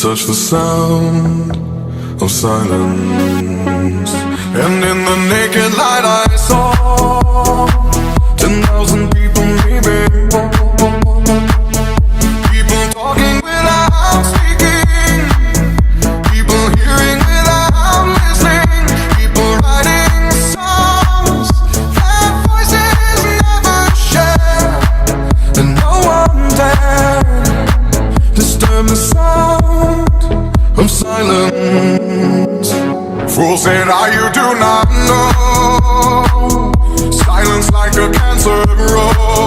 touch the sound of silence. And in the naked light I saw 10,000 people maybe. People talking without speaking. People hearing without listening. People writing songs that voices never share. And no one dared disturb the sound of silence. Fools said, you do not know. Silence like a cancer grows.